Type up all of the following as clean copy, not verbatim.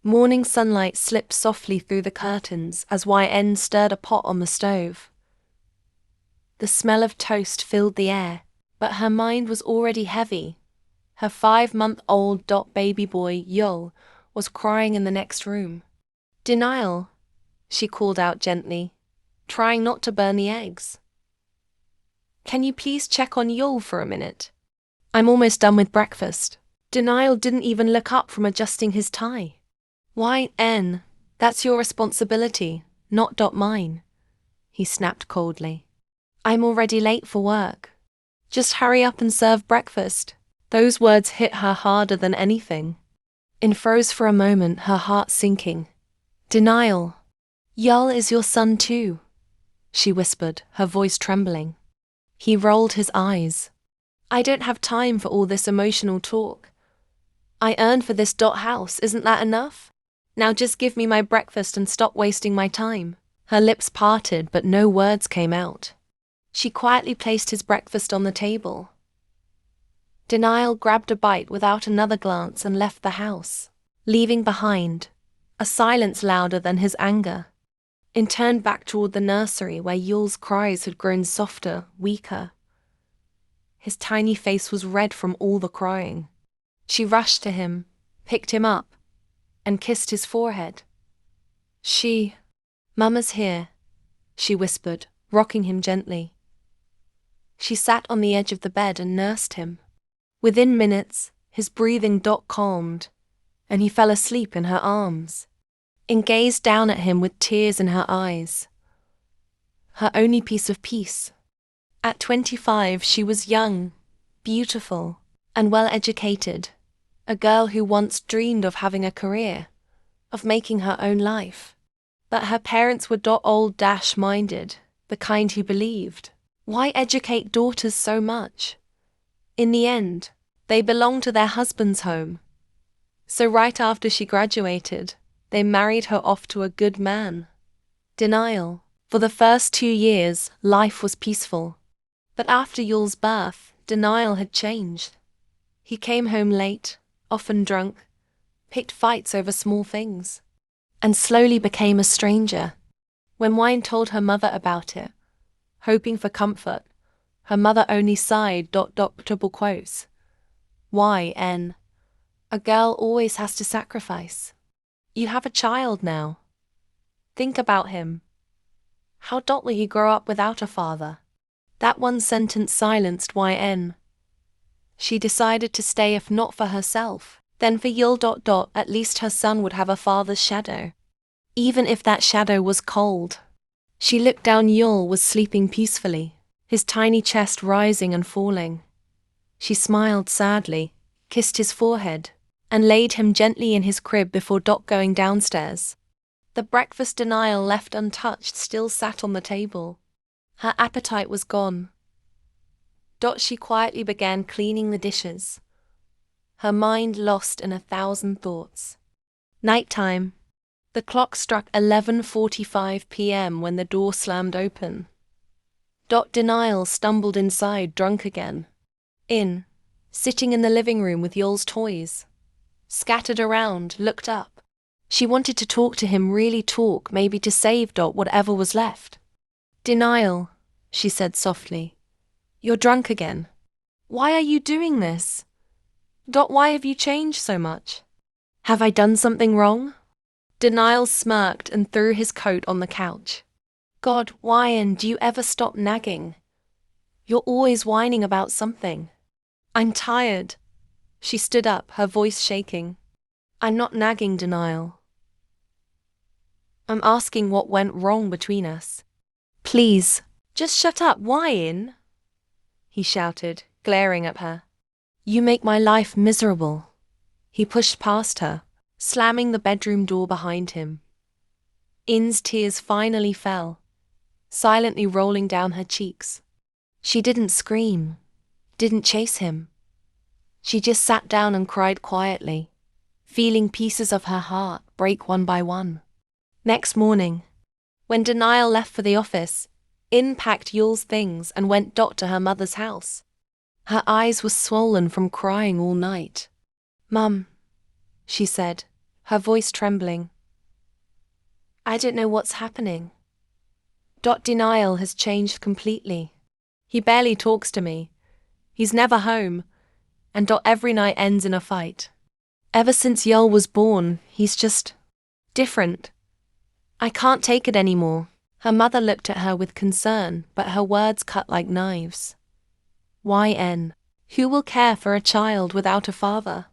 Morning sunlight slipped softly through the curtains as _𝒒 stirred a pot on the stove. The smell of toast filled the air, but her mind was already heavy. Her 5-month-old baby boy, Yul, was crying in the next room. "Denial," she called out gently, trying not to burn the eggs. "Can you please check on Yul for a minute? I'm almost done with breakfast." Denial didn't even look up from adjusting his tie. "𝒒, that's your responsibility, not mine," he snapped coldly. "I'm already late for work. Just hurry up and serve breakfast." Those words hit her harder than anything. It froze for a moment, her heart sinking. "Denial, Yul is your son too," she whispered, her voice trembling. He rolled his eyes. "I don't have time for all this emotional talk. I earned for this house, isn't that enough? Now just give me my breakfast and stop wasting my time." Her lips parted, but no words came out. She quietly placed his breakfast on the table. Denial grabbed a bite without another glance and left the house, leaving behind a silence louder than his anger. It turned back toward the nursery where Yul's cries had grown softer, weaker. His tiny face was red from all the crying. She rushed to him, picked him up, and kissed his forehead. "Mama's here," she whispered, rocking him gently. She sat on the edge of the bed and nursed him. Within minutes, his breathing calmed, and he fell asleep in her arms. And gazed down at him with tears in her eyes. Her only piece of peace. At 25, she was young, beautiful, and well-educated. A girl who once dreamed of having a career, of making her own life. But her parents were old-minded, the kind who believed, why educate daughters so much? In the end, they belonged to their husband's home. So right after she graduated, they married her off to a good man. Denial. For the first 2 years, life was peaceful. But after Yul's birth, Denial had changed. He came home late, often drunk, picked fights over small things, and slowly became a stranger. When 𝒒 told her mother about it, hoping for comfort, her mother only sighed. "𝒂𝒃𝒂𝒏𝒅. 𝒒. A girl always has to sacrifice. You have a child now. Think about him. How will he grow up without a father?" That one sentence silenced 𝒒. She decided to stay, if not for herself, then for Yul. At least her son would have a father's shadow. Even if that shadow was cold. She looked down. Yul was sleeping peacefully, his tiny chest rising and falling. She smiled sadly, kissed his forehead, and laid him gently in his crib before going downstairs. The breakfast Denial left untouched still sat on the table. Her appetite was gone. She quietly began cleaning the dishes, her mind lost in 1,000 thoughts. Nighttime. The clock struck 11:45 p.m. when the door slammed open. Denial stumbled inside, drunk again. Sitting in the living room with Yul's toys scattered around, looked up. She wanted to talk to him, really talk, maybe to save whatever was left. "Denial," she said softly. "You're drunk again. Why are you doing this? Why have you changed so much? Have I done something wrong?" Denial smirked and threw his coat on the couch. "God, 𝒒, do you ever stop nagging? You're always whining about something." "I'm tired." She stood up, her voice shaking. "I'm not nagging, Denial. I'm asking what went wrong between us. Please, just shut up, 𝒒," he shouted, glaring at her. "You make my life miserable." He pushed past her, slamming the bedroom door behind him. 𝒒's tears finally fell, silently rolling down her cheeks. She didn't scream, didn't chase him. She just sat down and cried quietly, feeling pieces of her heart break one by one. Next morning, when Denial left for the office, 𝒒 packed Yul's things and went to her mother's house. Her eyes were swollen from crying all night. "Mum," she said, her voice trembling. I don't know what's happening. Denial has changed completely. He barely talks to me. He's never home. And every night ends in a fight. Ever since Yul was born, he's just different. I can't take it anymore. Her mother looked at her with concern, but her words cut like knives. YN. Who will care for a child without a father?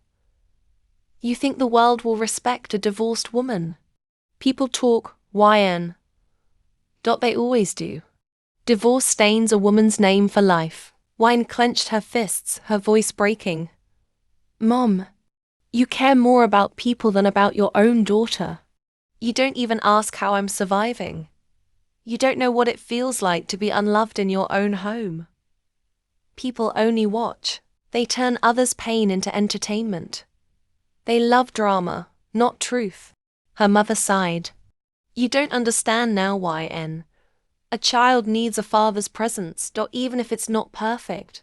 You think the world will respect a divorced woman? People talk YN. They always do. Divorce stains a woman's name for life. Wine clenched her fists, her voice breaking. Mom, you care more about people than about your own daughter. You don't even ask how I'm surviving. You don't know what it feels like to be unloved in your own home. People only watch. They turn others' pain into entertainment. They love drama, not truth. Her mother sighed. You don't understand now, YN. A child needs a father's presence, even if it's not perfect.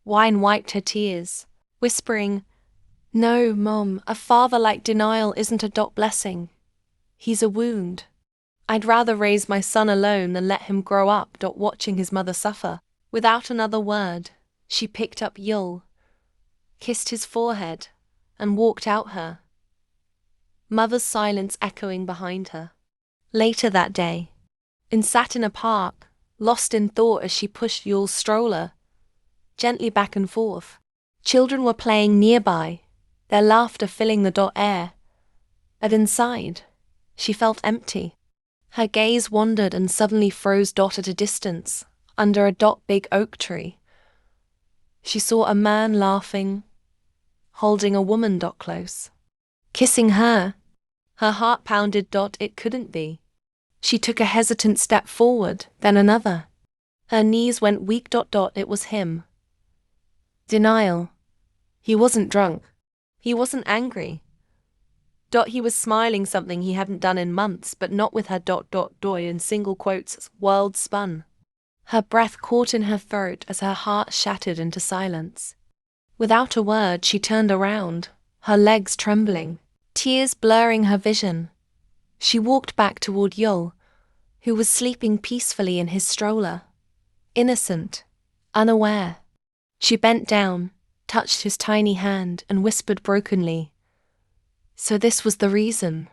Wine wiped her tears, whispering, No, Mom, a father like denial isn't a blessing. He's a wound. I'd rather raise my son alone than let him grow up watching his mother suffer. Without another word, she picked up Yul, kissed his forehead, and walked out her. Mother's silence echoing behind her. Later that day, sat in a park, lost in thought as she pushed Yul's stroller gently back and forth. Children were playing nearby, their laughter filling the air. And inside, she felt empty. Her gaze wandered and suddenly froze at a distance, under a big oak tree. She saw a man laughing, holding a woman close, kissing her. Her heart pounded. It couldn't be. She took a hesitant step forward, then another. Her knees went weak. It was him. Denial. He wasn't drunk. He wasn't angry. He was smiling, something he hadn't done in months, but not with her. In single quotes, world spun. Her breath caught in her throat as her heart shattered into silence. Without a word, she turned around, her legs trembling, tears blurring her vision. She walked back toward Yul, who was sleeping peacefully in his stroller. Innocent, unaware. She bent down, touched his tiny hand, and whispered brokenly, So this was the reason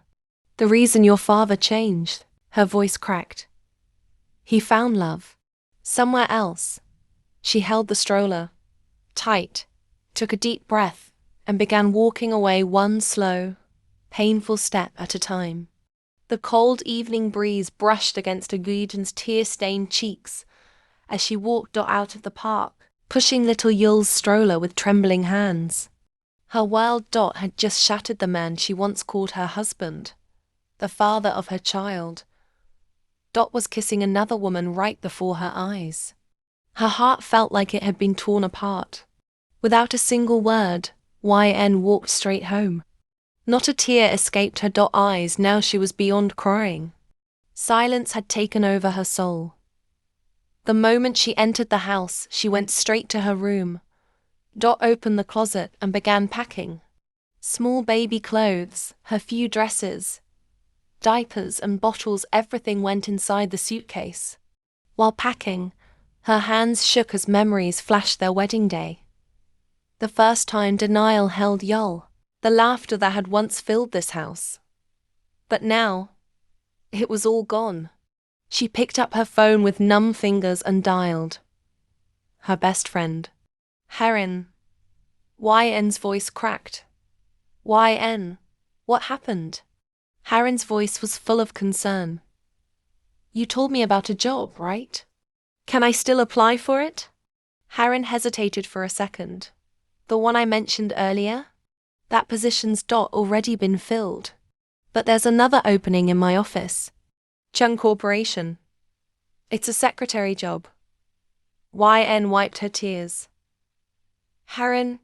your father changed. Her voice cracked. He found love. Somewhere else. She held the stroller tight, took a deep breath, and began walking away one slow, painful step at a time. The cold evening breeze brushed against Guyton's tear-stained cheeks as she walked out of the park, pushing little Yul's stroller with trembling hands. Her world had just shattered the man she once called her husband, the father of her child. Was kissing another woman right before her eyes. Her heart felt like it had been torn apart. Without a single word, YN walked straight home. Not a tear escaped her eyes now she was beyond crying. Silence had taken over her soul. The moment she entered the house, she went straight to her room. Opened the closet and began packing. Small baby clothes, her few dresses, diapers and bottles, everything went inside the suitcase. While packing, her hands shook as memories flashed their wedding day. The first time denial held Yul, the laughter that had once filled this house. But now, it was all gone. She picked up her phone with numb fingers and dialed. Her best friend. Heron. YN's voice cracked. YN, what happened? Heron's voice was full of concern. You told me about a job, right? Can I still apply for it? Heron hesitated for a second. The one I mentioned earlier? That position's already been filled. But there's another opening in my office. Chung Corporation. It's a secretary job. YN wiped her tears. Heron,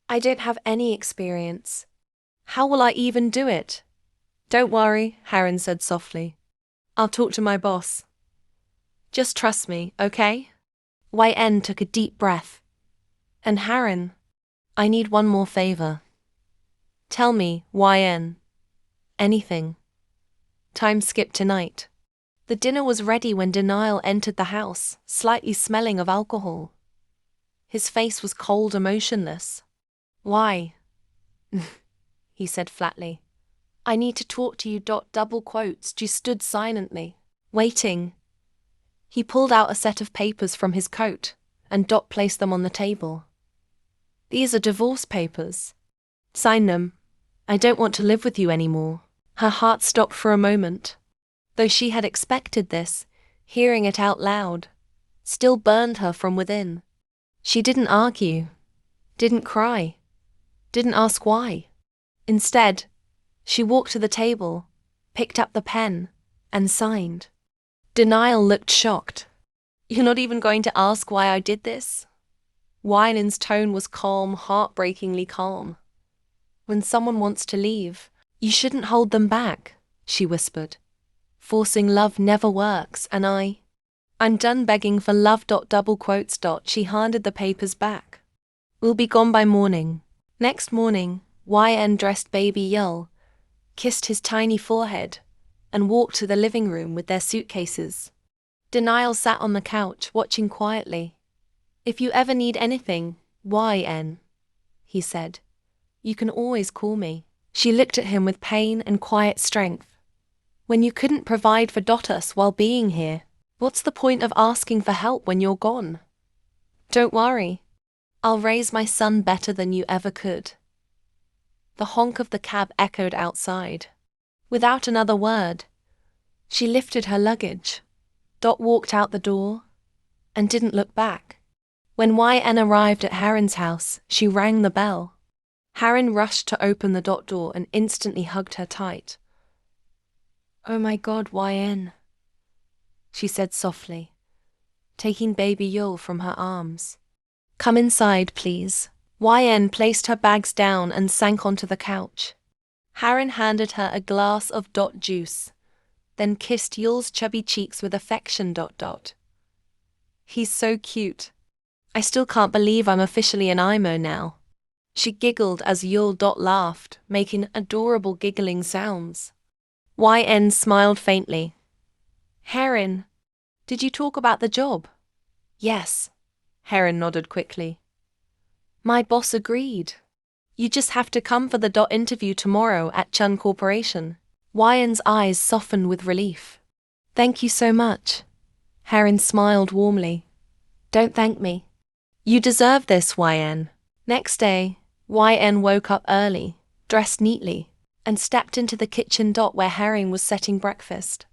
I don't have any experience. How will I even do it? Don't worry, Heron said softly. I'll talk to my boss. Just trust me, okay? YN took a deep breath. And Heron, I need one more favor. Tell me, YN. Anything. Time skipped tonight. The dinner was ready when Denial entered the house, slightly smelling of alcohol. His face was cold and motionless. Why? He said flatly. I need to talk to you. Double quotes. Ju stood silently, waiting. He pulled out a set of papers from his coat, and placed them on the table. These are divorce papers. Sign them. I don't want to live with you anymore. Her heart stopped for a moment. Though she had expected this, hearing it out loud still burned her from within. She didn't argue, didn't cry, didn't ask why. Instead, she walked to the table, picked up the pen, and signed. Denial looked shocked. You're not even going to ask why I did this? Winan's tone was calm, heartbreakingly calm. When someone wants to leave, you shouldn't hold them back, she whispered. Forcing love never works, and I'm done begging for love. Double quotes. She handed the papers back. We'll be gone by morning. Next morning, YN dressed baby Yul, kissed his tiny forehead, and walked to the living room with their suitcases. Denial sat on the couch, watching quietly. If you ever need anything, YN, he said, you can always call me. She looked at him with pain and quiet strength. When you couldn't provide for us while being here, what's the point of asking for help when you're gone? Don't worry. I'll raise my son better than you ever could. The honk of the cab echoed outside. Without another word, she lifted her luggage, walked out the door, and didn't look back. When YN arrived at Haren's house, she rang the bell. Haren rushed to open the door and instantly hugged her tight. Oh my God, YN, she said softly, taking baby Yul from her arms. Come inside, please. YN placed her bags down and sank onto the couch. Haren handed her a glass of juice, then kissed Yul's chubby cheeks with affection. He's so cute. I still can't believe I'm officially an IMO now. She giggled as Yul laughed, making adorable giggling sounds. YN smiled faintly. Haren, did you talk about the job? Yes, Haren nodded quickly. My boss agreed. You just have to come for the interview tomorrow at Chun Corporation. YN's eyes softened with relief. Thank you so much. Haren smiled warmly. Don't thank me. You deserve this, YN. Next day, YN woke up early, dressed neatly, and stepped into the kitchen where Haren was setting breakfast.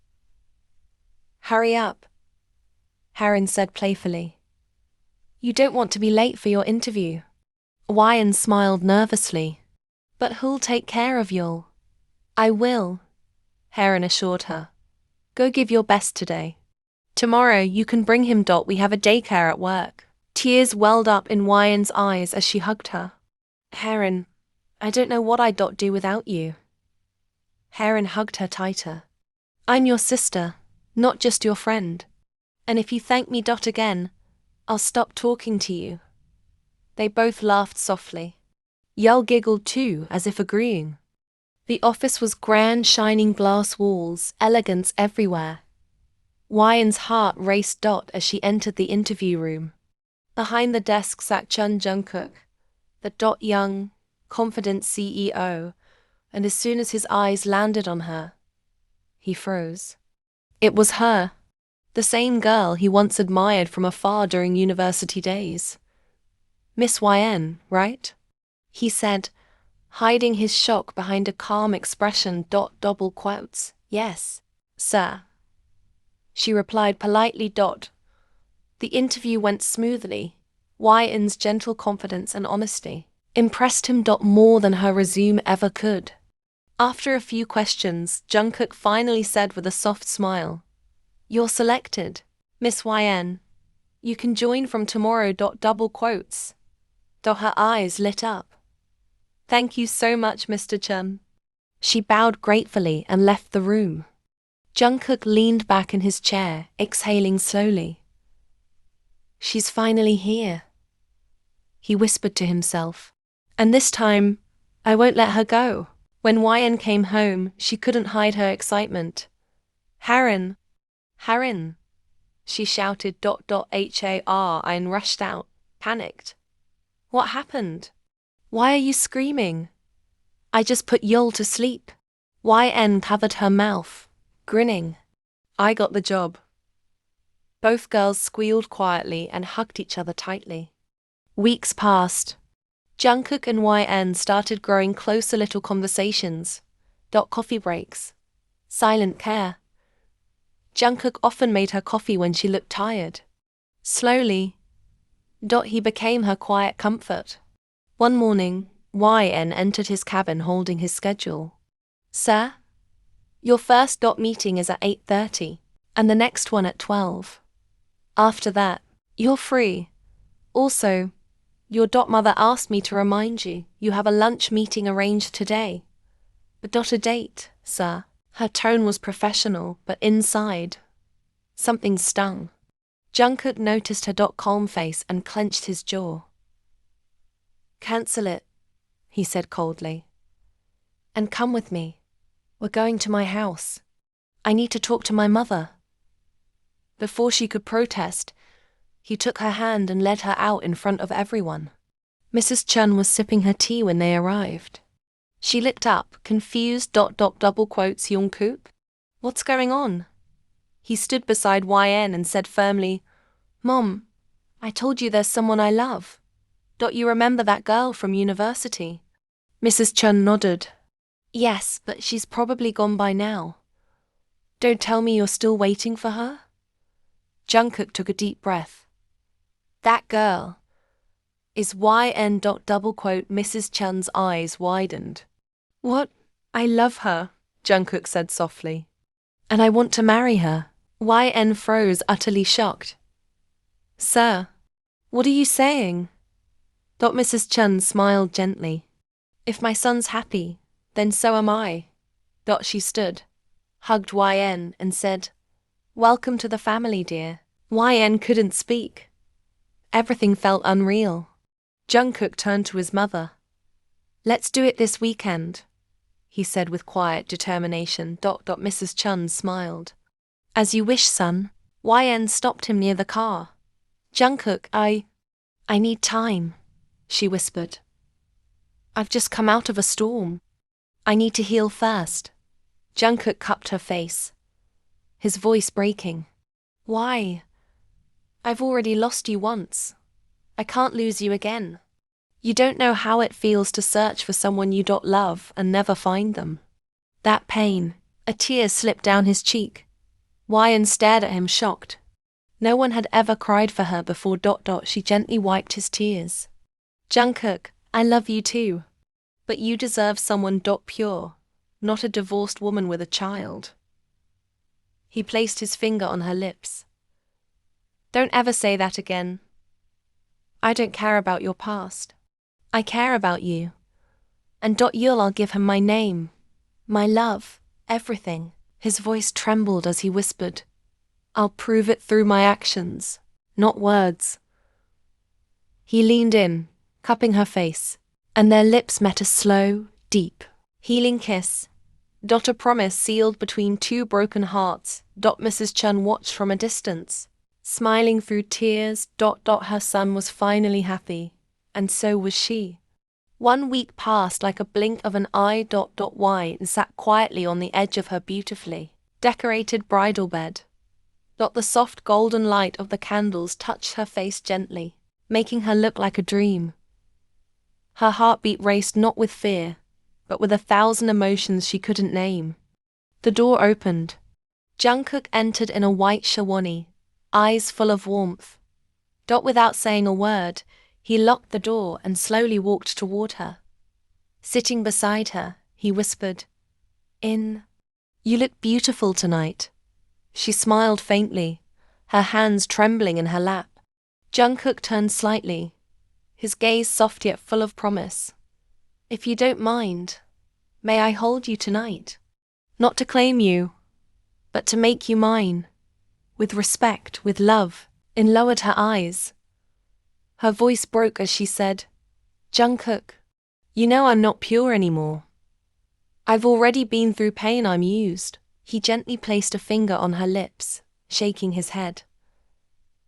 Hurry up, Haren said playfully. You don't want to be late for your interview. YN smiled nervously. But who'll take care of Yul? I will, Haren assured her. Go give your best today. Tomorrow you can bring him. We have a daycare at work. Tears welled up in YN's eyes as she hugged her. Haren, I don't know what I'd do without you. Haren hugged her tighter. I'm your sister, not just your friend. And if you thank me again, I'll stop talking to you. They both laughed softly. Yul giggled too, as if agreeing. The office was grand, shining glass walls, elegance everywhere. YN's heart raced as she entered the interview room. Behind the desk sat Chun Jungkook, the young, confident CEO, and as soon as his eyes landed on her, he froze. It was her, the same girl he once admired from afar during university days. Miss YN, right? He said, hiding his shock behind a calm expression. Double quotes. Yes, sir. She replied politely. The interview went smoothly. YN's gentle confidence and honesty impressed him more than her resume ever could. After a few questions, Jungkook finally said with a soft smile, You're selected, Miss YN. You can join from tomorrow. Double quotes. Her eyes lit up. Thank you so much, Mr. Chun. She bowed gratefully and left the room. Jungkook leaned back in his chair, exhaling slowly. She's finally here, he whispered to himself. And this time, I won't let her go. When YN came home, she couldn't hide her excitement. Harin! Harin! She shouted ... HAR and rushed out, panicked. What happened? Why are you screaming? I just put Yul to sleep. YN covered her mouth, grinning. I got the job. Both girls squealed quietly and hugged each other tightly. Weeks passed. Jungkook and YN started growing closer. Little conversations. Coffee breaks. Silent care. Jungkook often made her coffee when she looked tired. Slowly, he became her quiet comfort. One morning, YN entered his cabin holding his schedule. Sir? Your first meeting is at 8:30, and the next one at 12. After that, you're free. Also, your mother asked me to remind you, you have a lunch meeting arranged today. But a date, sir. Her tone was professional, but inside, something stung. Jungkook noticed her calm face and clenched his jaw. Cancel it, he said coldly. And come with me. We're going to my house. I need to talk to my mother. Before she could protest, he took her hand and led her out in front of everyone. Mrs. Chun was sipping her tea when they arrived. She looked up, confused. Jungkook? What's going on? He stood beside YN and said firmly, Mom, I told you there's someone I love. You remember that girl from university? Mrs. Chun nodded. Yes, but she's probably gone by now. Don't tell me you're still waiting for her? Jungkook took a deep breath. That girl is YN. Mrs. Chun's eyes widened. What? I love her, Jungkook said softly. And I want to marry her. YN froze, utterly shocked. Sir, what are you saying? Mrs. Chun smiled gently. If my son's happy, then so am I. She stood, hugged YN and said, Welcome to the family, dear. YN couldn't speak. Everything felt unreal. Jungkook turned to his mother. Let's do it this weekend, he said with quiet determination. Mrs. Chun smiled. As you wish, son. YN stopped him near the car. Jungkook, I need time, she whispered. I've just come out of a storm. I need to heal first. Jungkook cupped her face, his voice breaking. Why? I've already lost you once. I can't lose you again. You don't know how it feels to search for someone you love and never find them. That pain. A tear slipped down his cheek. YN stared at him shocked. No one had ever cried for her before. She gently wiped his tears. Jungkook, I love you too. But you deserve someone pure, not a divorced woman with a child. He placed his finger on her lips. Don't ever say that again. I don't care about your past. I care about you. And I'll give him my name, my love, everything. His voice trembled as he whispered, I'll prove it through my actions, not words. He leaned in, cupping her face, and their lips met a slow, deep, healing kiss. A promise sealed between two broken hearts. Mrs. Chun watched from a distance, smiling through tears. Her son was finally happy, and so was she. 1 week passed like a blink of an eye. YN sat quietly on the edge of her beautifully decorated bridal bed. The soft golden light of the candles touched her face gently, making her look like a dream. Her heartbeat raced not with fear, but with 1,000 emotions she couldn't name. The door opened. Jungkook entered in a white sherwani, eyes full of warmth. Without saying a word, he locked the door and slowly walked toward her. Sitting beside her, he whispered, You look beautiful tonight. She smiled faintly, her hands trembling in her lap. Jungkook turned slightly, his gaze soft yet full of promise. If you don't mind, may I hold you tonight? Not to claim you, but to make you mine. With respect, with love. In lowered her eyes. Her voice broke as she said, Jungkook, You know I'm not pure anymore. I've already been through pain, I'm used. He gently placed a finger on her lips, shaking his head.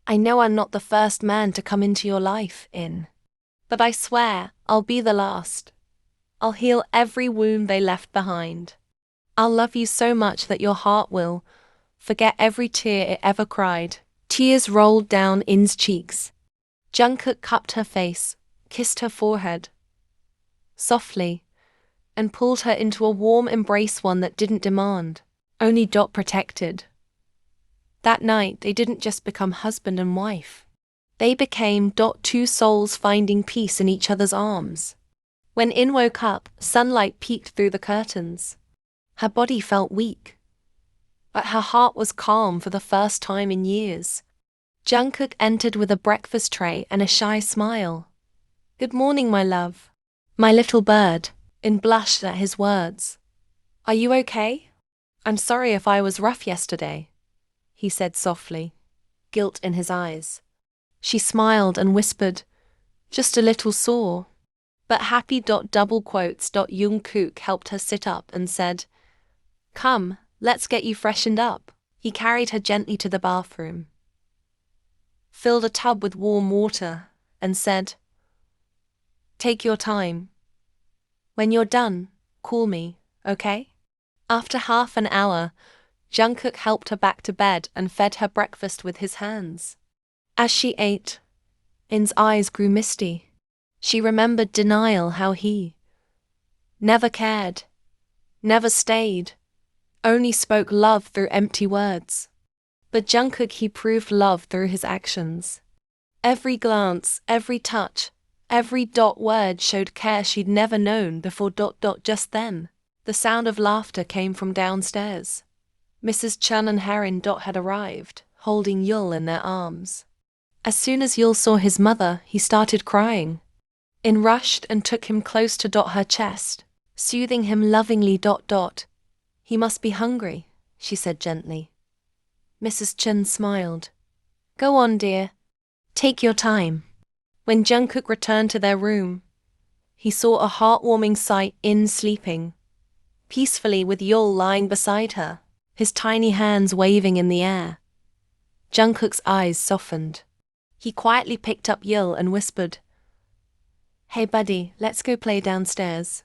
I know I'm not the first man to come into your life, but I swear I'll be the last. I'll heal every wound they left behind. I'll love you so much that your heart will forget every tear it ever cried. Tears rolled down In's cheeks. Jungkook cupped her face, kissed her forehead softly, and pulled her into a warm embrace, one that didn't demand, only protected. That night they didn't just become husband and wife. They became two souls finding peace in each other's arms. When In woke up, sunlight peeked through the curtains. Her body felt weak, but her heart was calm for the first time in years. Jungkook entered with a breakfast tray and a shy smile. Good morning, my love. My little bird. In blushed at his words. Are you okay? I'm sorry if I was rough yesterday, he said softly, guilt in his eyes. She smiled and whispered, just a little sore. But happy. Jungkook helped her sit up and said, Come, let's get you freshened up. He carried her gently to the bathroom, filled a tub with warm water, and said, Take your time. When you're done, call me, okay? After half an hour, Jungkook helped her back to bed and fed her breakfast with his hands. As she ate, In's eyes grew misty. She remembered denial, how he never cared, never stayed, only spoke love through empty words. But Jungkook, he proved love through his actions. Every glance, every touch, every word showed care she'd never known before. Just then, the sound of laughter came from downstairs. Mrs. Chun and Harin had arrived, holding Yul in their arms. As soon as Yul saw his mother, he started crying. In rushed and took him close to her chest, soothing him lovingly. He must be hungry, she said gently. Mrs. Chun smiled. Go on, dear. Take your time. When Jungkook returned to their room, he saw a heartwarming sight. In sleeping peacefully with Yul lying beside her, his tiny hands waving in the air. Jungkook's eyes softened. He quietly picked up Yul and whispered, Hey buddy, let's go play downstairs.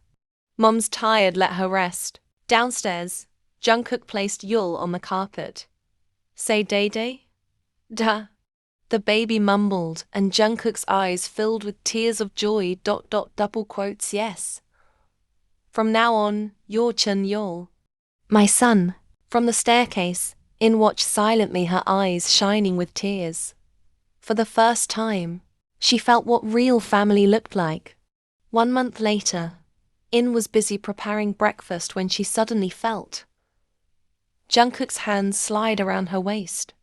Mom's tired, let her rest. Downstairs, Jungkook placed Yul on the carpet. Say day? Duh. The baby mumbled, and Jungkook's eyes filled with tears of joy. Yes. From now on, you're Chun Yul. My son. From the staircase, In watched silently, her eyes shining with tears. For the first time, she felt what real family looked like. 1 month later, In was busy preparing breakfast when she suddenly felt Jungkook's hands slide around her waist.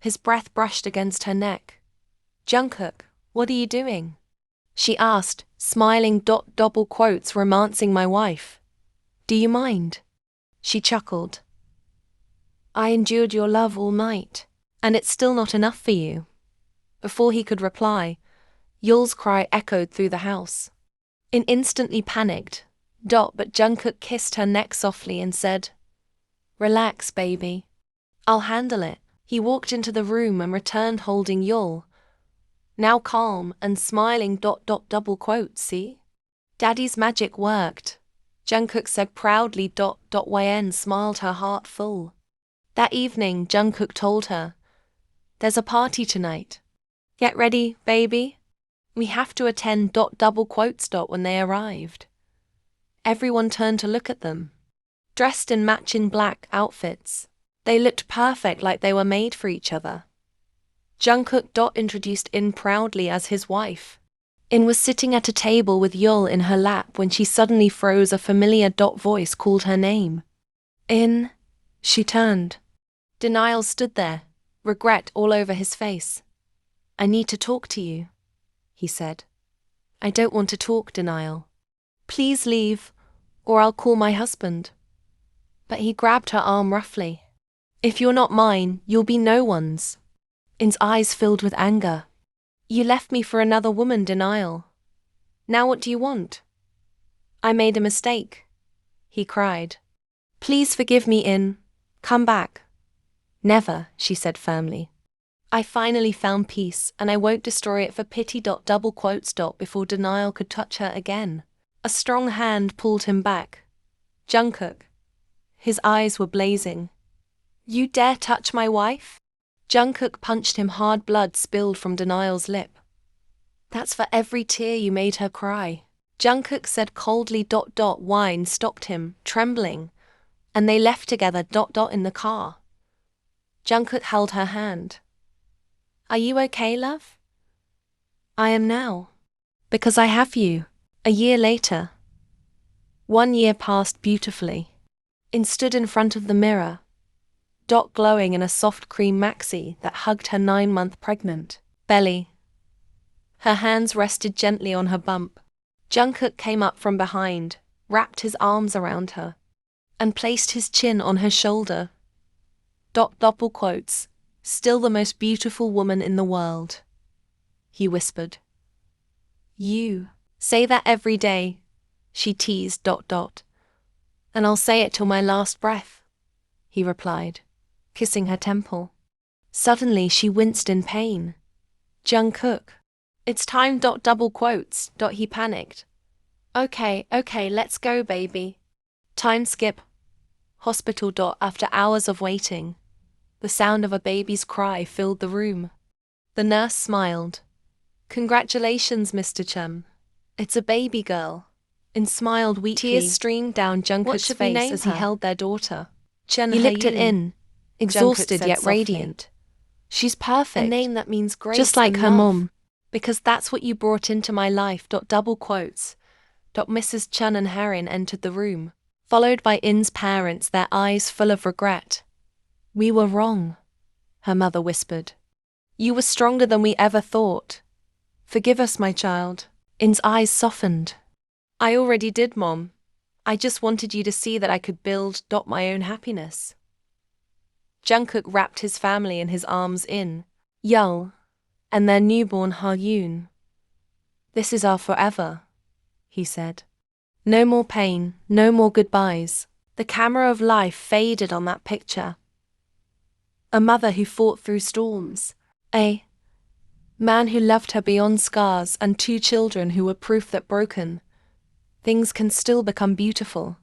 His breath brushed against her neck. Jungkook, what are you doing? She asked, smiling. Romancing my wife. Do you mind? She chuckled. I endured your love all night, and it's still not enough for you. Before he could reply, Yul's cry echoed through the house. In instantly panicked, but Jungkook kissed her neck softly and said, Relax, baby. I'll handle it. He walked into the room and returned holding Yul, now calm and smiling. See? Daddy's magic worked, Jungkook said proudly. Yn smiled, her heart full. That evening, Jungkook told her, There's a party tonight. Get ready, baby. We have to attend. When they arrived, everyone turned to look at them. Dressed in matching black outfits, they looked perfect, like they were made for each other. Jungkook introduced In proudly as his wife. In was sitting at a table with Yul in her lap when she suddenly froze. A familiar voice called her name. In. She turned. Denial stood there, regret all over his face. I need to talk to you, he said. I don't want to talk, Denial. Please leave, or I'll call my husband. But he grabbed her arm roughly. If you're not mine, you'll be no one's. In's eyes filled with anger. You left me for another woman, Denial. Now what do you want? I made a mistake, he cried. Please forgive me In. Come back. Never, she said firmly. I finally found peace, and I won't destroy it for pity. Double quotes. Before denial could touch her again, a strong hand pulled him back. Jungkook. His eyes were blazing. You dare touch my wife? Jungkook punched him hard. Blood spilled from Denial's lip. That's for every tear you made her cry, Jungkook said coldly. Wine stopped him, trembling, and they left together. In the car. Jungkook held her hand. Are you okay, love? I am now. Because I have you. A year later. 1 year passed beautifully. In stood in front of the mirror, glowing in a soft cream maxi that hugged her 9-month pregnant belly. Her hands rested gently on her bump. Jungkook came up from behind, wrapped his arms around her, and placed his chin on her shoulder. Double quotes. Still the most beautiful woman in the world, he whispered. You say that every day, she teased. And I'll say it till my last breath, he replied, kissing her temple. Suddenly she winced in pain. Jungkook. It's time. Double quotes. He panicked. Okay, let's go, baby. Time skip. Hospital. After hours of waiting, the sound of a baby's cry filled the room. The nurse smiled. Congratulations, Mr. Chum. It's a baby girl. And smiled weakly. Tears streamed down Jungkook's face as he held their daughter. He licked it in, exhausted yet radiant. She's perfect. A name that means grace, just like her mom. Because that's what you brought into my life. Double quotes. Mrs. Chun and Harin entered the room, followed by In's parents, their eyes full of regret. We were wrong, her mother whispered. You were stronger than we ever thought. Forgive us, my child. In's eyes softened. I already did, Mom. I just wanted you to see that I could build my own happiness. Jungkook wrapped his family in his arms. In, Yeol, and their newborn Ha-yoon. This is our forever, he said. No more pain, no more goodbyes. The camera of life faded on that picture. A mother who fought through storms. A man who loved her beyond scars, and 2 children who were proof that broken things can still become beautiful.